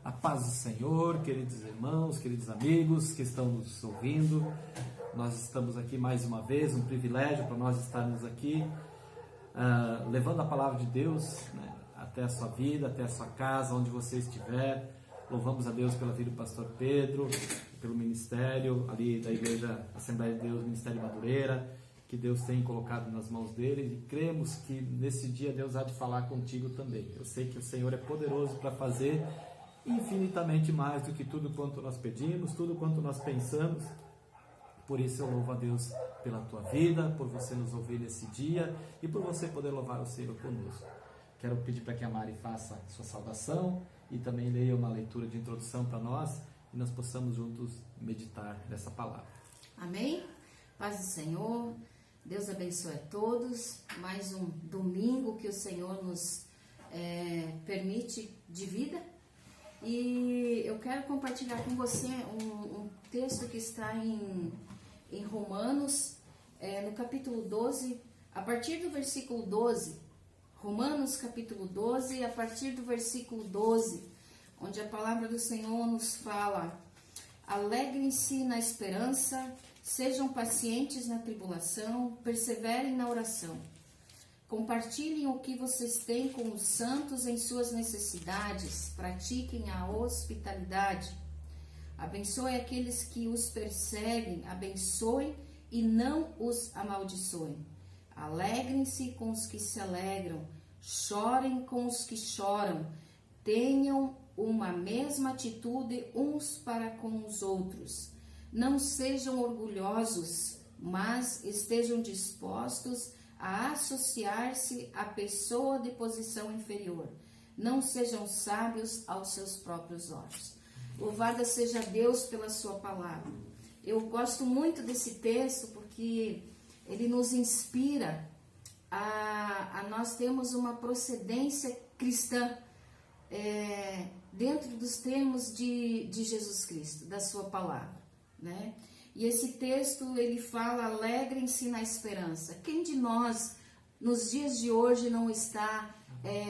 A paz do Senhor, queridos irmãos, queridos amigos que estão nos ouvindo. Nós estamos aqui mais uma vez, um privilégio para nós estarmos aqui, levando a palavra de Deus, né, até a sua vida, até a sua casa, onde você estiver. Louvamos a Deus pela vida do pastor Pedro, pelo ministério ali da Igreja Assembleia de Deus, Ministério Madureira, que Deus tem colocado nas mãos dele, e cremos que nesse dia Deus há de falar contigo também. Eu sei que o Senhor é poderoso para fazer infinitamente mais do que tudo quanto nós pedimos, tudo quanto nós pensamos. Por isso eu louvo a Deus pela tua vida, por você nos ouvir nesse dia e por você poder louvar o Senhor conosco. Quero pedir para que a Mari faça sua saudação e também leia uma leitura de introdução para nós e nós possamos juntos meditar nessa palavra. Amém? Paz do Senhor, Deus abençoe a todos. Mais um domingo que o Senhor nos permite de vida. E eu quero compartilhar com você um texto que está em Romanos, no capítulo 12, a partir do versículo 12. Romanos capítulo 12, a partir do versículo 12, onde a palavra do Senhor nos fala: alegrem-se na esperança, sejam pacientes na tribulação, perseverem na oração. Compartilhem o que vocês têm com os santos em suas necessidades, pratiquem a hospitalidade. Abençoe aqueles que os perseguem, abençoem e não os amaldiçoem. Alegrem-se com os que se alegram, chorem com os que choram, tenham uma mesma atitude uns para com os outros. Não sejam orgulhosos, mas estejam dispostos a associar-se à pessoa de posição inferior. Não sejam sábios aos seus próprios olhos. Louvada seja Deus pela sua palavra. Eu gosto muito desse texto porque ele nos inspira a nós termos uma procedência cristã dentro dos termos de Jesus Cristo, da sua palavra, né? E esse texto, ele fala: alegrem-se na esperança. Quem de nós, nos dias de hoje, não está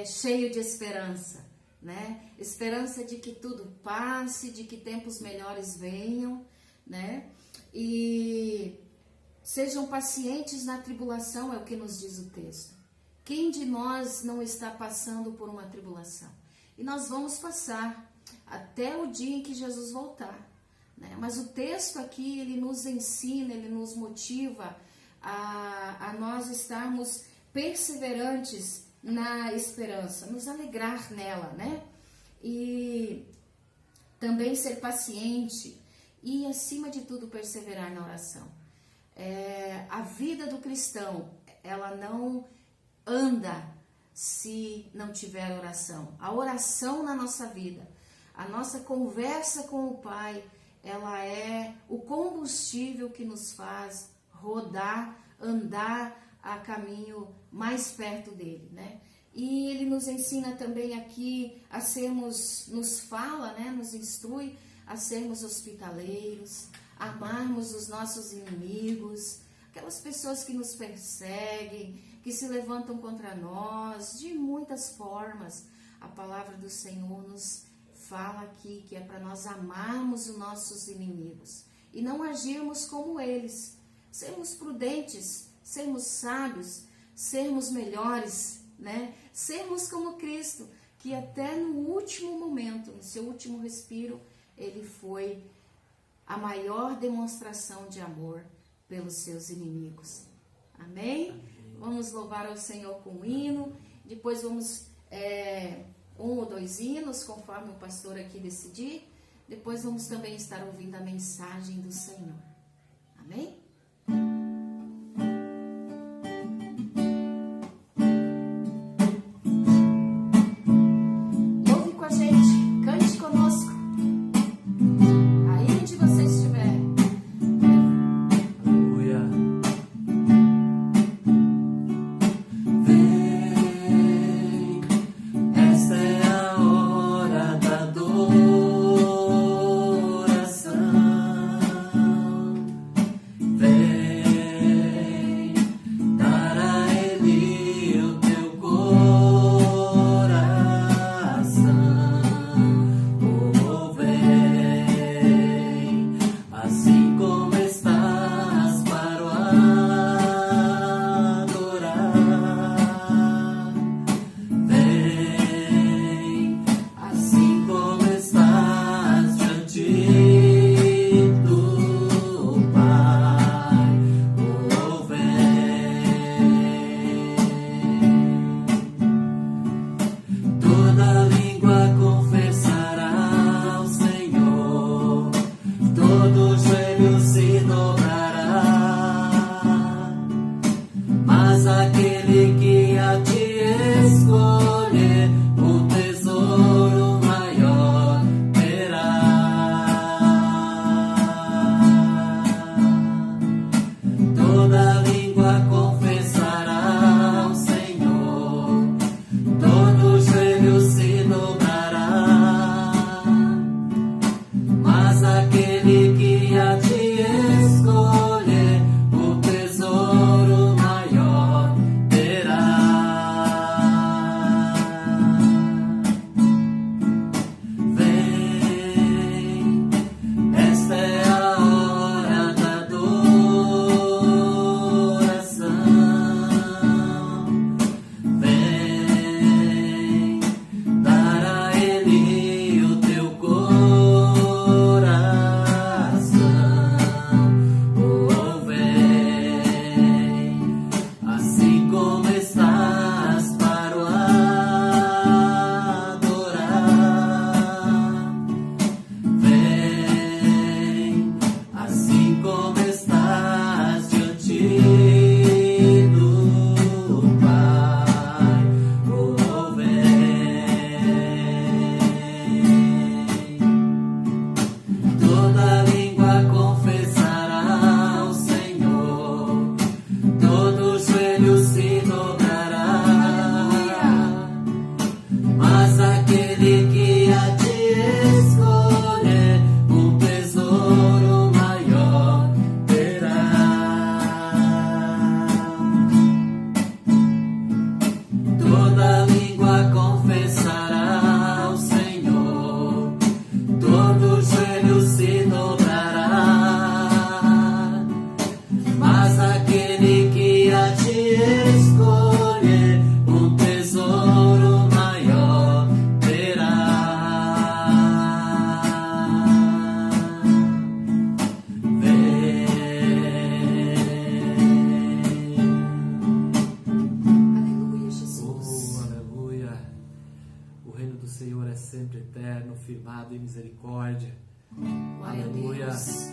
cheio de esperança, né? Esperança de que tudo passe, de que tempos melhores venham, né? E sejam pacientes na tribulação, é o que nos diz o texto. Quem de nós não está passando por uma tribulação? E nós vamos passar até o dia em que Jesus voltar. Mas o texto aqui, ele nos ensina, ele nos motiva a nós estarmos perseverantes na esperança, nos alegrar nela, né? E também ser paciente e, acima de tudo, perseverar na oração. A vida do cristão, ela não anda se não tiver oração. A oração na nossa vida, a nossa conversa com o Pai, ela é o combustível que nos faz rodar, andar a caminho mais perto dele, né? E ele nos ensina também aqui a sermos, nos fala, né? Nos instrui a sermos hospitaleiros, a amarmos os nossos inimigos, aquelas pessoas que nos perseguem, que se levantam contra nós, de muitas formas. A palavra do Senhor nos fala aqui que é para nós amarmos os nossos inimigos e não agirmos como eles, sermos prudentes, sermos sábios, sermos melhores, né? Sermos como Cristo, que até no último momento, no seu último respiro, ele foi a maior demonstração de amor pelos seus inimigos. Amém? Amém. Vamos louvar ao Senhor com um hino, depois vamos um ou dois hinos, conforme o pastor aqui decidir. Depois vamos também estar ouvindo a mensagem do Senhor. Amém? Ouve com a gente, cante conosco. Aí onde você estiver. Aleluia. Esta é a hora da adoração. escolher, o tesouro maior terá. Toda língua confessará ao Senhor, todo joelho se dobrará, mas aquele que há de escolher, o tesouro maior terá. Vem, esta é a hora da adoração. Vem, dar a Ele o teu coração. Oh, vem, assim como estás para o adorar. Vem, assim como estás diante do Pai. Oh, vem. Toda língua confessará ao Senhor, todo joelho se dobrará, mas aquele que há de escolher, um tesouro maior terá. Toda língua confessará ao Senhor, todo joelho se dobrará, mas aquele que há de escolher, um tesouro maior terá. Vem. Aleluia, Jesus. Oh, aleluia. O reino do Senhor é sempre eterno, firmado em misericórdia. Glória Aleluia. a Deus.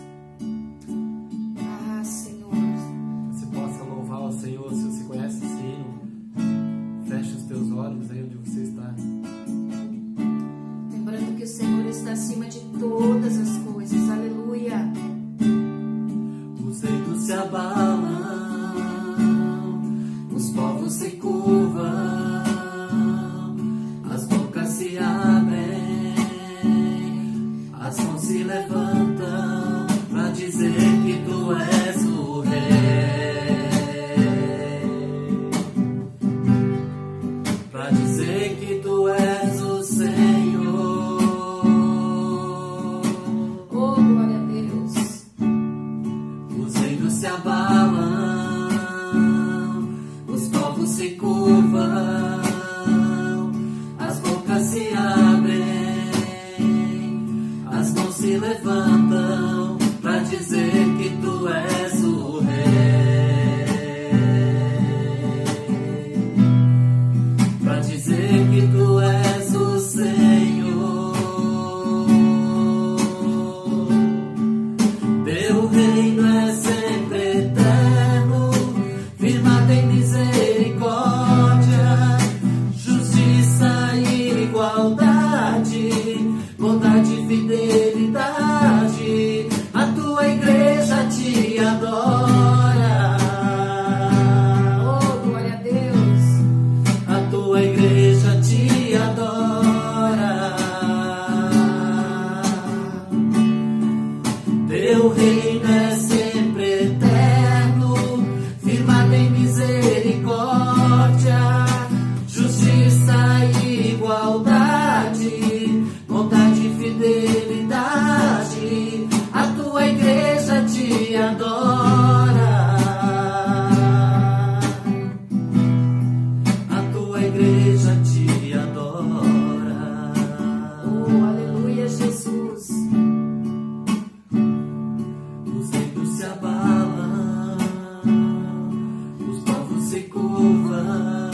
Ah, Senhor. Você possa louvar o Senhor. Se você conhece esse hino, feche os teus olhos aí onde você está. Lembrando que o Senhor está acima de todas as coisas. Aleluia. Os reinos se abalam, os povos se curvam, as bocas se abrem, as mãos se levantam para dizer que tu és o Rei, para dizer que tu és o Senhor. Oh, glória a Deus. Os reinos se abalam, os povos se curvam, as bocas se abrem, as mãos se levantam para dizer que tu és o Rei, para dizer que tu és o Senhor. Teu reino é sempre eterno, firmado em misericórdia, justiça e igualdade, bondade e fidelidade. A tua igreja te adora. Oh, glória a Deus. A tua igreja te adora. Teu reino é sempre eterno, firmado em misericórdia, justiça e igualdade, bondade e fidelidade. A tua igreja te adora. A tua igreja te adora. Oh, aleluia, Jesus. Os reinos se abalam, os povos se curvam,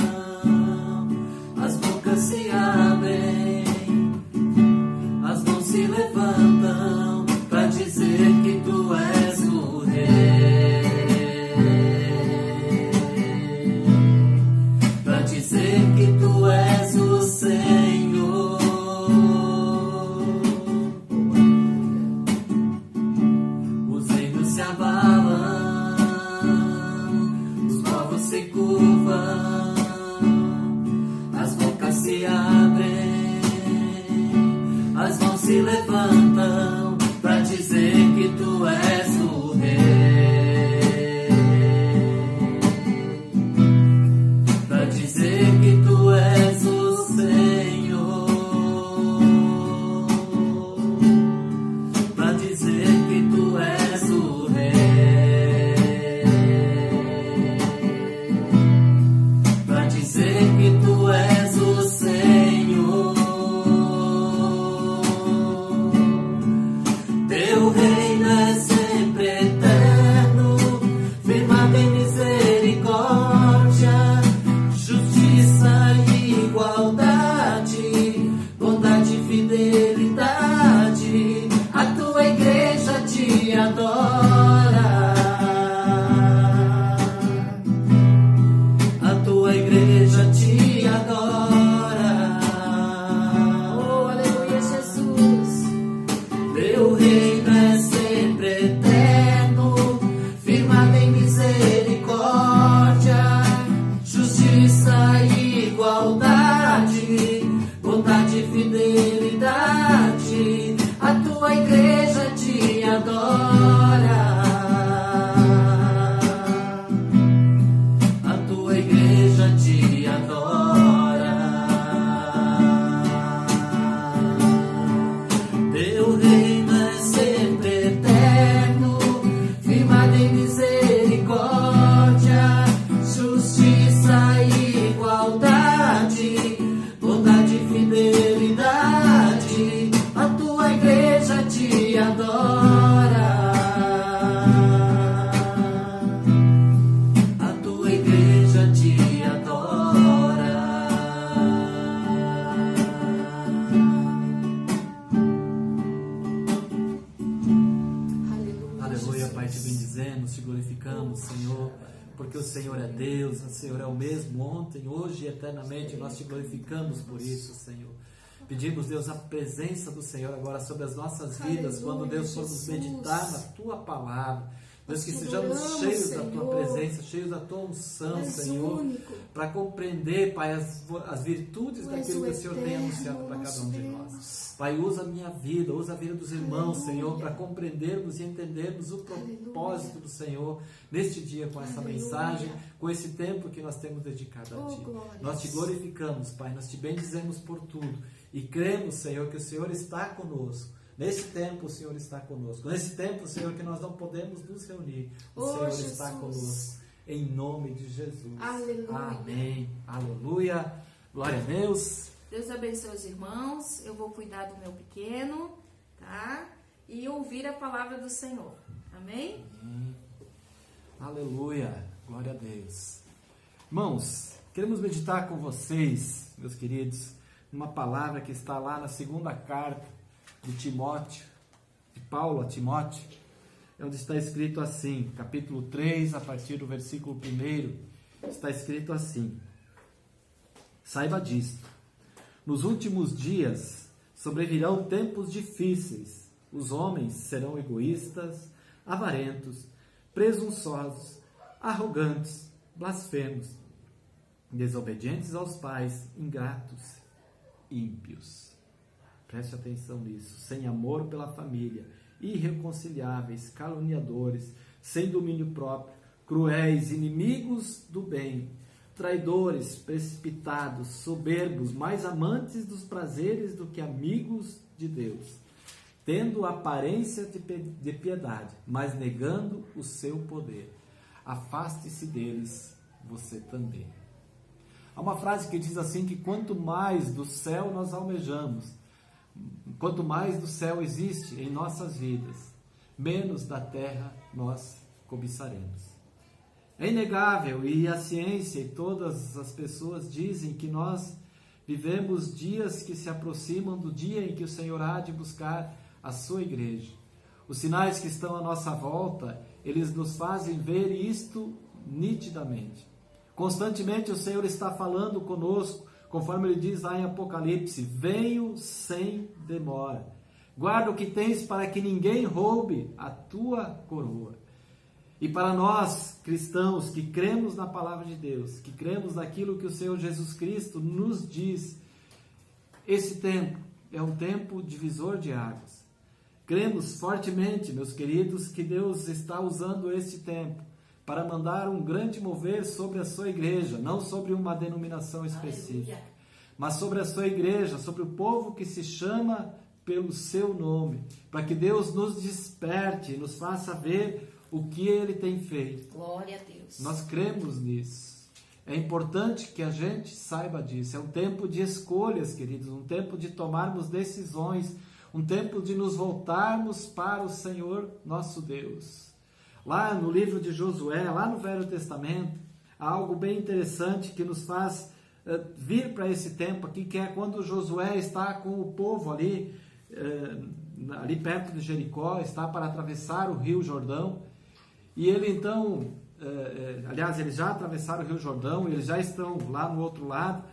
as bocas se abrem, as mãos se levantam para dizer que tu és o Rei, para dizer que tu se levantam para dizer que tu és o Rei, para dizer que tu és o Senhor, para dizer que tu és o Rei, para dizer que tu és o Senhor. Teu reino é sempre eterno, firmado em misericórdia, justiça e igualdade, bondade e fidelidade. A tua igreja te adora, a tua igreja te adora. Oh, aleluia, Jesus. Teu reino é sempre eterno, firmado em misericórdia, justiça e igualdade, bondade e fidelidade. A tua igreja te adora, a tua igreja te adora. Teu reino é sempre eterno, firmado em misericórdia, justiça e igualdade, bondade e fidelidade. A tua igreja te adora, a tua igreja te adora. Aleluia, Pai, te bendizemos, te glorificamos, Senhor, porque o Senhor é Deus, o Senhor é o mesmo ontem, hoje e eternamente. Nós te glorificamos por isso, Senhor. Pedimos, Deus, a presença do Senhor agora sobre as nossas vidas, quando, Deus, formos meditar na Tua palavra. Deus, que sejamos cheios da Tua presença, cheios da Tua unção, Senhor, para compreender, Pai, as virtudes daquilo que o Senhor tem anunciado para cada um de nós. Pai, usa a minha vida, usa a vida dos irmãos, Senhor, para compreendermos e entendermos o propósito do Senhor neste dia, com essa mensagem, com esse tempo que nós temos dedicado a Ti. Nós Te glorificamos, Pai, nós Te bendizemos por tudo e cremos, Senhor, que o Senhor está conosco. Nesse tempo o Senhor está conosco. Nesse tempo, Senhor, que nós não podemos nos reunir, o Senhor está conosco. Em nome de Jesus. Aleluia. Amém. Aleluia. Glória a Deus. Deus abençoe os irmãos. Eu vou cuidar do meu pequeno, tá? E ouvir a palavra do Senhor. Amém? Amém. Aleluia. Glória a Deus. Irmãos, queremos meditar com vocês, meus queridos, numa palavra que está lá na segunda carta de Timóteo, de Paulo a Timóteo, onde está escrito assim, capítulo 3, a partir do versículo 1, está escrito assim: saiba disto, nos últimos dias sobrevirão tempos difíceis, os homens serão egoístas, avarentos, presunçosos, arrogantes, blasfemos, desobedientes aos pais, ingratos, ímpios. Preste atenção nisso. Sem amor pela família, irreconciliáveis, caluniadores, sem domínio próprio, cruéis, inimigos do bem, traidores, precipitados, soberbos, mais amantes dos prazeres do que amigos de Deus, tendo aparência de piedade, mas negando o seu poder. Afaste-se deles, você também. Há uma frase que diz assim, que quanto mais do céu nós almejamos, quanto mais do céu existe em nossas vidas, menos da terra nós cobiçaremos. É inegável, e a ciência e todas as pessoas dizem que nós vivemos dias que se aproximam do dia em que o Senhor há de buscar a sua igreja. Os sinais que estão à nossa volta, eles nos fazem ver isto nitidamente. Constantemente o Senhor está falando conosco, conforme ele diz lá em Apocalipse: venho sem demora. Guarda o que tens para que ninguém roube a tua coroa. E para nós, cristãos, que cremos na palavra de Deus, que cremos naquilo que o Senhor Jesus Cristo nos diz, esse tempo é um tempo divisor de águas. Cremos fortemente, meus queridos, que Deus está usando este tempo para mandar um grande mover sobre a sua igreja, não sobre uma denominação específica, mas sobre a sua igreja, sobre o povo que se chama pelo seu nome, para que Deus nos desperte e nos faça ver o que Ele tem feito. Glória a Deus. Nós cremos nisso. É importante que a gente saiba disso. É um tempo de escolhas, queridos, um tempo de tomarmos decisões, um tempo de nos voltarmos para o Senhor nosso Deus. Lá no livro de Josué, lá no Velho Testamento, há algo bem interessante que nos faz vir para esse tempo aqui, que é quando Josué está com o povo ali perto de Jericó, está para atravessar o Rio Jordão, e ele então, aliás, eles já atravessaram o Rio Jordão, eles já estão lá no outro lado,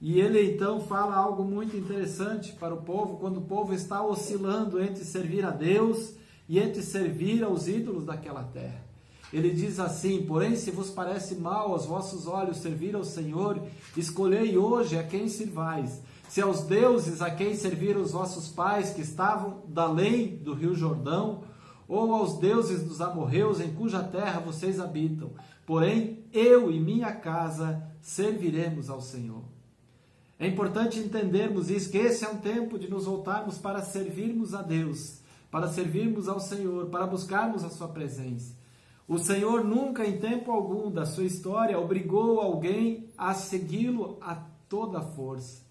e ele então fala algo muito interessante para o povo, quando o povo está oscilando entre servir a Deus e entre servir aos ídolos daquela terra. Ele diz assim: porém, se vos parece mal aos vossos olhos servir ao Senhor, escolhei hoje a quem sirvais. Se aos deuses a quem serviram os vossos pais, que estavam da além do rio Jordão, ou aos deuses dos amorreus, em cuja terra vocês habitam. Porém, eu e minha casa serviremos ao Senhor. É importante entendermos isso, que esse é um tempo de nos voltarmos para servirmos a Deus, para servirmos ao Senhor, para buscarmos a sua presença. O Senhor nunca, em tempo algum da sua história, obrigou alguém a segui-lo a toda força.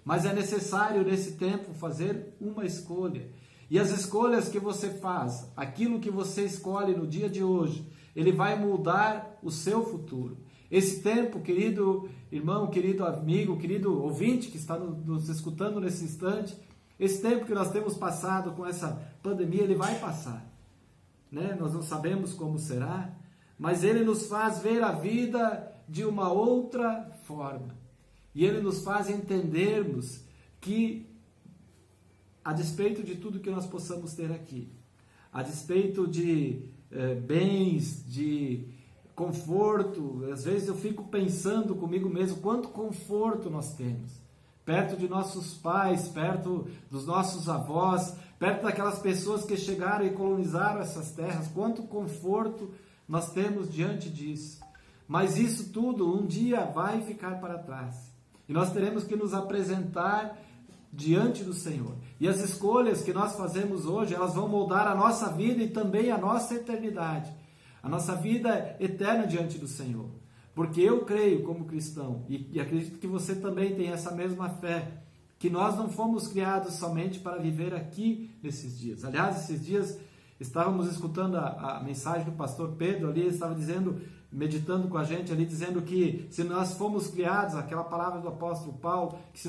Mas é necessário, nesse tempo, fazer uma escolha. E as escolhas que você faz, aquilo que você escolhe no dia de hoje, ele vai mudar o seu futuro. Esse tempo, querido irmão, querido amigo, querido ouvinte que está nos escutando nesse instante, esse tempo que nós temos passado com essa pandemia, ele vai passar. Nós não sabemos como será, mas ele nos faz ver a vida de uma outra forma. E ele nos faz entendermos que, a despeito de tudo que nós possamos ter aqui, a despeito de bens, de conforto, às vezes eu fico pensando comigo mesmo quanto conforto nós temos, perto de nossos pais, perto dos nossos avós, perto daquelas pessoas que chegaram e colonizaram essas terras, quanto conforto nós temos diante disso. Mas isso tudo um dia vai ficar para trás. E nós teremos que nos apresentar diante do Senhor. E as escolhas que nós fazemos hoje, elas vão moldar a nossa vida e também a nossa eternidade. A nossa vida eterna diante do Senhor. Porque eu creio como cristão, e acredito que você também tem essa mesma fé, que nós não fomos criados somente para viver aqui nesses dias. Aliás, esses dias estávamos escutando a mensagem do pastor Pedro ali, ele estava dizendo, meditando com a gente ali, dizendo que se nós fomos criados, aquela palavra do apóstolo Paulo, que se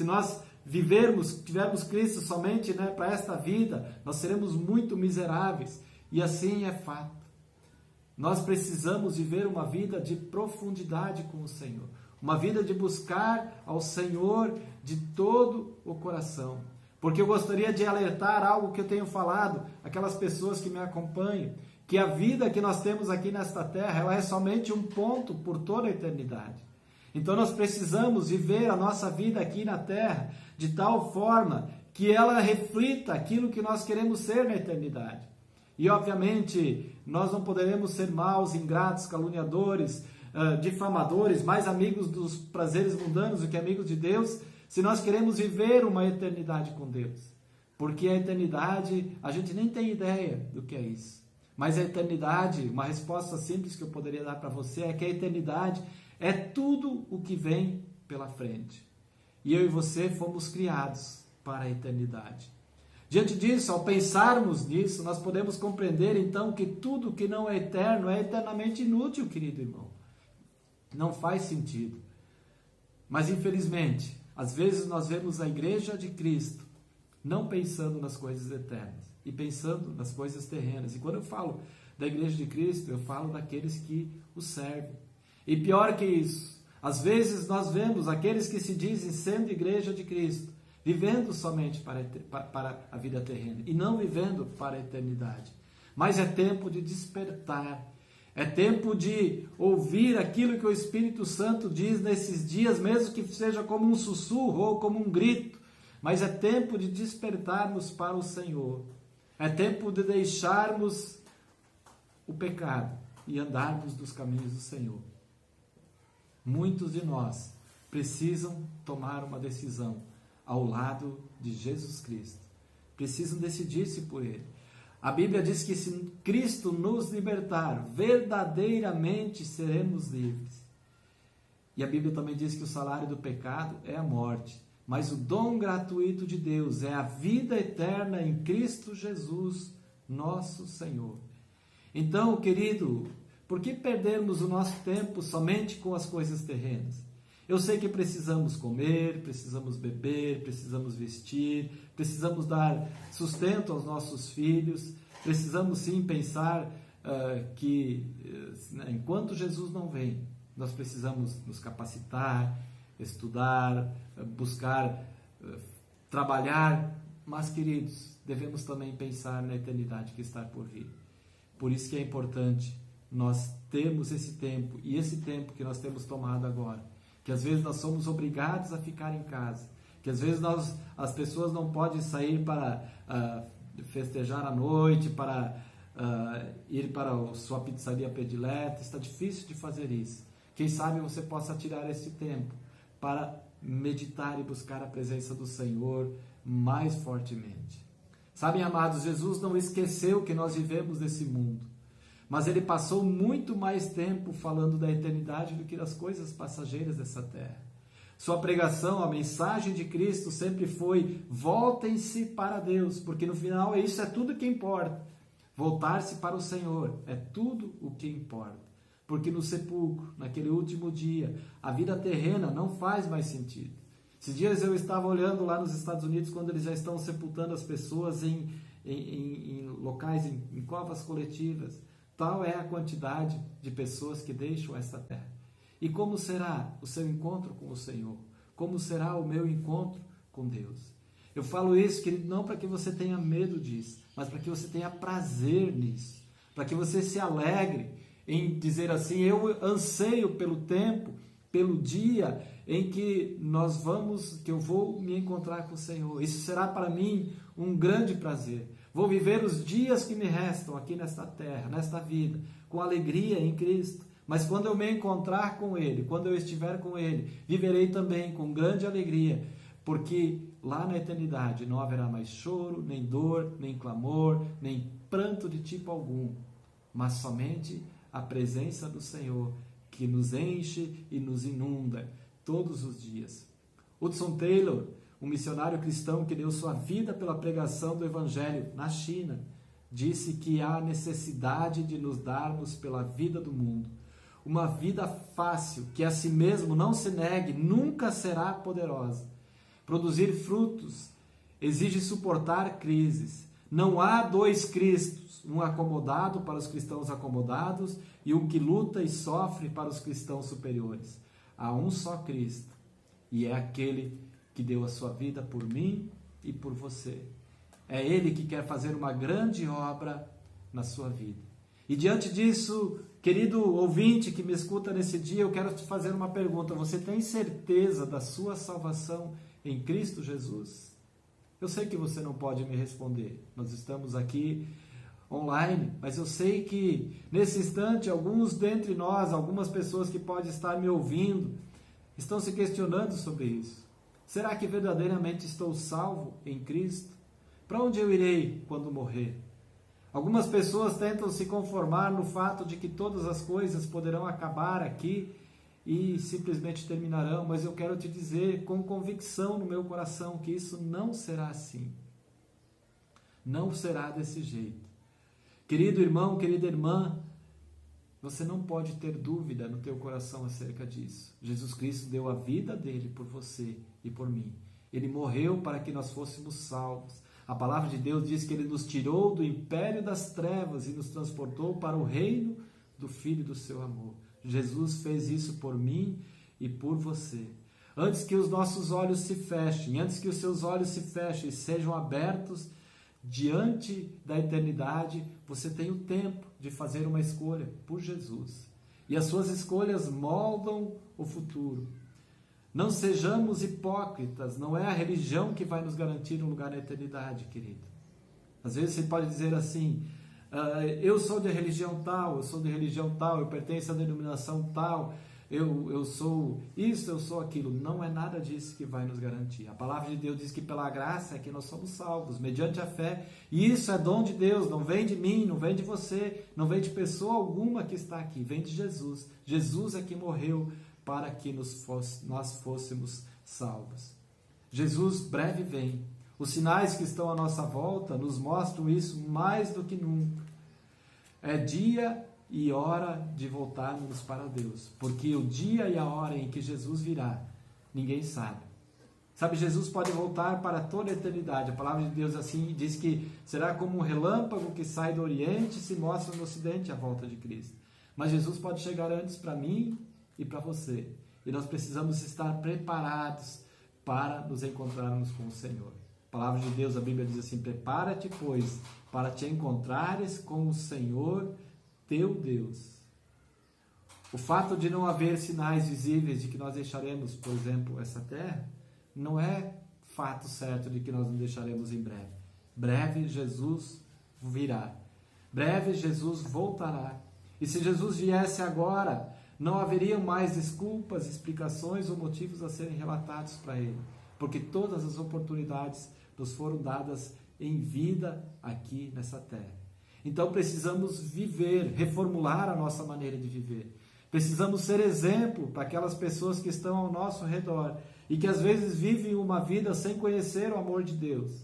nós vivermos, tivermos Cristo somente para esta vida, nós seremos muito miseráveis. E assim é fato. Nós precisamos viver uma vida de profundidade com o Senhor. Uma vida de buscar ao Senhor de todo o coração. Porque eu gostaria de alertar algo que eu tenho falado, aquelas pessoas que me acompanham, que a vida que nós temos aqui nesta terra, ela é somente um ponto por toda a eternidade. Então nós precisamos viver a nossa vida aqui na terra de tal forma que ela reflita aquilo que nós queremos ser na eternidade. E obviamente nós não poderemos ser maus, ingratos, caluniadores, difamadores, mais amigos dos prazeres mundanos do que amigos de Deus, se nós queremos viver uma eternidade com Deus. Porque a eternidade, a gente nem tem ideia do que é isso. Mas a eternidade, uma resposta simples que eu poderia dar para você é que a eternidade é tudo o que vem pela frente. E eu e você fomos criados para a eternidade. Diante disso, ao pensarmos nisso, nós podemos compreender então que tudo que não é eterno é eternamente inútil, querido irmão. Não faz sentido. Mas infelizmente, às vezes nós vemos a igreja de Cristo não pensando nas coisas eternas e pensando nas coisas terrenas. E quando eu falo da igreja de Cristo, eu falo daqueles que o servem. E pior que isso, às vezes nós vemos aqueles que se dizem sendo igreja de Cristo, vivendo somente para a vida terrena e não vivendo para a eternidade. Mas é tempo de despertar, é tempo de ouvir aquilo que o Espírito Santo diz nesses dias, mesmo que seja como um sussurro ou como um grito, mas é tempo de despertarmos para o Senhor. É tempo de deixarmos o pecado e andarmos nos caminhos do Senhor. Muitos de nós precisam tomar uma decisão ao lado de Jesus Cristo. Precisam decidir-se por Ele. A Bíblia diz que se Cristo nos libertar, verdadeiramente seremos livres. E a Bíblia também diz que o salário do pecado é a morte, mas o dom gratuito de Deus é a vida eterna em Cristo Jesus, nosso Senhor. Então, querido, por que perdermos o nosso tempo somente com as coisas terrenas? Eu sei que precisamos comer, precisamos beber, precisamos vestir, precisamos dar sustento aos nossos filhos, precisamos sim pensar que enquanto Jesus não vem, nós precisamos nos capacitar, estudar, buscar, trabalhar, mas, queridos, devemos também pensar na eternidade que está por vir. Por isso que é importante nós termos esse tempo, e esse tempo que nós temos tomado agora, que às vezes nós somos obrigados a ficar em casa, que às vezes as pessoas não podem sair para festejar à noite, para ir para a sua pizzaria predileta, está difícil de fazer isso. Quem sabe você possa tirar esse tempo para meditar e buscar a presença do Senhor mais fortemente. Sabem, amados, Jesus não esqueceu que nós vivemos nesse mundo, mas Ele passou muito mais tempo falando da eternidade do que das coisas passageiras dessa terra. Sua pregação, a mensagem de Cristo sempre foi: voltem-se para Deus, porque no final isso é tudo que importa. Voltar-se para o Senhor é tudo o que importa, porque no sepulcro, naquele último dia, a vida terrena não faz mais sentido. Esses dias eu estava olhando lá nos Estados Unidos, quando eles já estão sepultando as pessoas em locais, em covas coletivas. Tal é a quantidade de pessoas que deixam esta terra. E como será o seu encontro com o Senhor? Como será o meu encontro com Deus? Eu falo isso, querido, não para que você tenha medo disso, mas para que você tenha prazer nisso. Para que você se alegre em dizer assim: eu anseio pelo tempo, pelo dia em que eu vou me encontrar com o Senhor. Isso será para mim um grande prazer. Vou viver os dias que me restam aqui nesta terra, nesta vida, com alegria em Cristo. Mas quando eu me encontrar com Ele, quando eu estiver com Ele, viverei também com grande alegria, porque lá na eternidade não haverá mais choro, nem dor, nem clamor, nem pranto de tipo algum, mas somente a presença do Senhor, que nos enche e nos inunda todos os dias. Hudson Taylor, um missionário cristão que deu sua vida pela pregação do Evangelho na China, disse que há necessidade de nos darmos pela vida do mundo. Uma vida fácil, que a si mesmo não se negue, nunca será poderosa. Produzir frutos exige suportar crises. Não há dois Cristos, um acomodado para os cristãos acomodados e um que luta e sofre para os cristãos superiores. Há um só Cristo, e é aquele que deu a sua vida por mim e por você. É Ele que quer fazer uma grande obra na sua vida. E diante disso, querido ouvinte que me escuta nesse dia, eu quero te fazer uma pergunta: você tem certeza da sua salvação em Cristo Jesus? Eu sei que você não pode me responder, nós estamos aqui online, mas eu sei que nesse instante alguns dentre nós, algumas pessoas que podem estar me ouvindo, estão se questionando sobre isso. Será que verdadeiramente estou salvo em Cristo? Para onde eu irei quando morrer? Algumas pessoas tentam se conformar no fato de que todas as coisas poderão acabar aqui e simplesmente terminarão, mas eu quero te dizer com convicção no meu coração que isso não será assim. Não será desse jeito. Querido irmão, querida irmã, você não pode ter dúvida no teu coração acerca disso. Jesus Cristo deu a vida dele por você e por mim. Ele morreu para que nós fôssemos salvos. A palavra de Deus diz que Ele nos tirou do império das trevas e nos transportou para o reino do Filho do seu amor. Jesus fez isso por mim e por você. Antes que os nossos olhos se fechem, antes que os seus olhos se fechem e sejam abertos diante da eternidade, você tem o tempo de fazer uma escolha por Jesus. E as suas escolhas moldam o futuro. Não sejamos hipócritas, não é a religião que vai nos garantir um lugar na eternidade, querido. Às vezes você pode dizer assim, eu sou de religião tal, eu pertenço à denominação tal, eu sou isso, eu sou aquilo. Não é nada disso que vai nos garantir. A palavra de Deus diz que pela graça é que nós somos salvos, mediante a fé. E isso é dom de Deus, não vem de mim, não vem de você, não vem de pessoa alguma que está aqui, vem de Jesus. Jesus é que morreu para que nós fôssemos salvos. Jesus breve vem. Os sinais que estão à nossa volta nos mostram isso mais do que nunca. É dia e hora de voltarmos para Deus, porque o dia e a hora em que Jesus virá, ninguém sabe. Sabe, Jesus pode voltar para toda a eternidade. A palavra de Deus assim diz que será como um relâmpago que sai do Oriente e se mostra no Ocidente a volta de Cristo. Mas Jesus pode chegar antes para mim e para você. E nós precisamos estar preparados para nos encontrarmos com o Senhor. A palavra de Deus, a Bíblia diz assim, prepara-te, pois, para te encontrares com o Senhor teu Deus. O fato de não haver sinais visíveis de que nós deixaremos, por exemplo, essa terra, não é fato certo de que nós não deixaremos em breve. Breve Jesus virá. Breve Jesus voltará. E se Jesus viesse agora, não haveriam mais desculpas, explicações ou motivos a serem relatados para Ele, porque todas as oportunidades nos foram dadas em vida aqui nessa terra. Então precisamos viver, reformular a nossa maneira de viver. Precisamos ser exemplo para aquelas pessoas que estão ao nosso redor e que às vezes vivem uma vida sem conhecer o amor de Deus.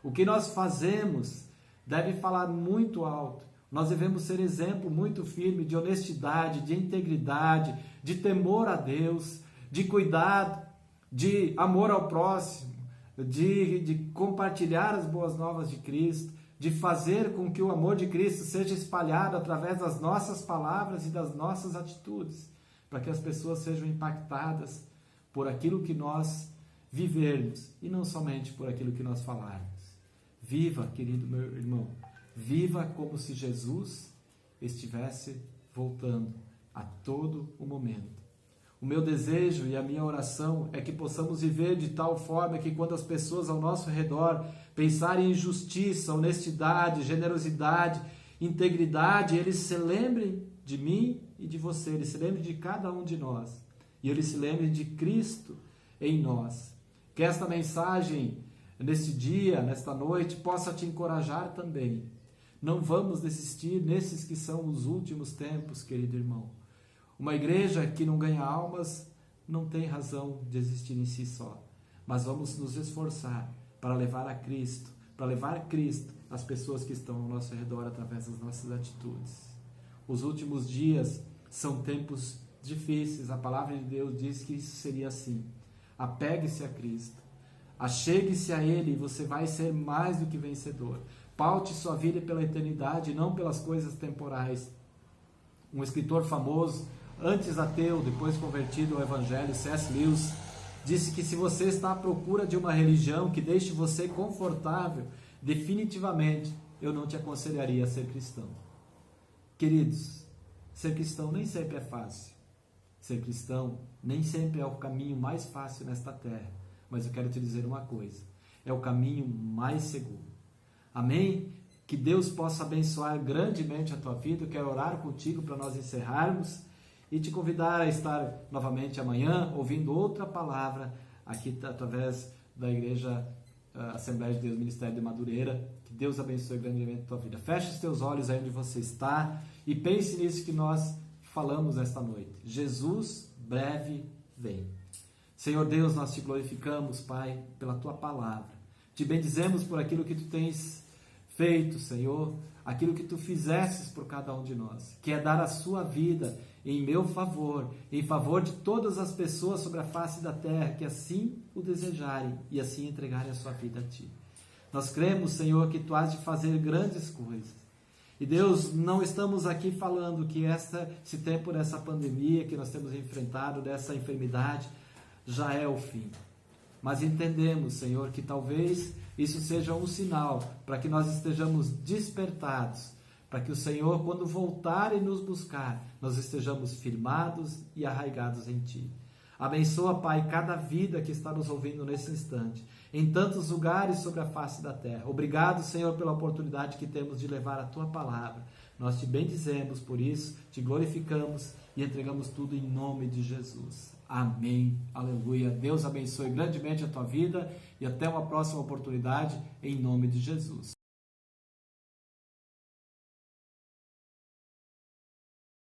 O que nós fazemos deve falar muito alto. Nós devemos ser exemplo muito firme de honestidade, de integridade, de temor a Deus, de cuidado, de amor ao próximo, de compartilhar as boas novas de Cristo, de fazer com que o amor de Cristo seja espalhado através das nossas palavras e das nossas atitudes, para que as pessoas sejam impactadas por aquilo que nós vivermos e não somente por aquilo que nós falarmos. Viva, querido meu irmão, viva como se Jesus estivesse voltando a todo o momento. O meu desejo e a minha oração é que possamos viver de tal forma que quando as pessoas ao nosso redor pensarem em justiça, honestidade, generosidade, integridade, eles se lembrem de mim e de você, eles se lembrem de cada um de nós e eles se lembrem de Cristo em nós. Que esta mensagem, nesse dia, nesta noite, possa te encorajar também. Não vamos desistir nesses que são os últimos tempos, querido irmão. Uma igreja que não ganha almas não tem razão de existir em si só. Mas vamos nos esforçar para levar a Cristo, para levar Cristo às pessoas que estão ao nosso redor através das nossas atitudes. Os últimos dias são tempos difíceis. A palavra de Deus diz que isso seria assim. Apegue-se a Cristo. Achegue-se a Ele e você vai ser mais do que vencedor. Paute sua vida pela eternidade, não pelas coisas temporais. Um escritor famoso, antes ateu, depois convertido ao Evangelho, C.S. Lewis, disse que se você está à procura de uma religião que deixe você confortável, definitivamente eu não te aconselharia a ser cristão. Queridos, ser cristão nem sempre é fácil. Ser cristão nem sempre é o caminho mais fácil nesta terra. Mas eu quero te dizer uma coisa, é o caminho mais seguro. Amém? Que Deus possa abençoar grandemente a tua vida. Eu quero orar contigo para nós encerrarmos e te convidar a estar novamente amanhã ouvindo outra palavra aqui através da Igreja Assembleia de Deus Ministério de Madureira. Que Deus abençoe grandemente a tua vida. Feche os teus olhos aí onde você está e pense nisso que nós falamos esta noite. Jesus breve vem. Senhor Deus, nós te glorificamos, Pai, pela tua palavra. Te bendizemos por aquilo que tu tens feito, Senhor, aquilo que tu fizestes por cada um de nós, que é dar a sua vida em meu favor, em favor de todas as pessoas sobre a face da terra que assim o desejarem e assim entregarem a sua vida a ti. Nós cremos, Senhor, que tu has de fazer grandes coisas. E Deus, não estamos aqui falando que esse tempo dessa pandemia que nós temos enfrentado, dessa enfermidade, já é o fim. Mas entendemos, Senhor, que talvez isso seja um sinal para que nós estejamos despertados, para que o Senhor, quando voltar e nos buscar, nós estejamos firmados e arraigados em Ti. Abençoa, Pai, cada vida que está nos ouvindo nesse instante, em tantos lugares sobre a face da terra. Obrigado, Senhor, pela oportunidade que temos de levar a Tua palavra. Nós te bendizemos por isso, te glorificamos e entregamos tudo em nome de Jesus. Amém. Aleluia. Deus abençoe grandemente a tua vida e até uma próxima oportunidade, em nome de Jesus.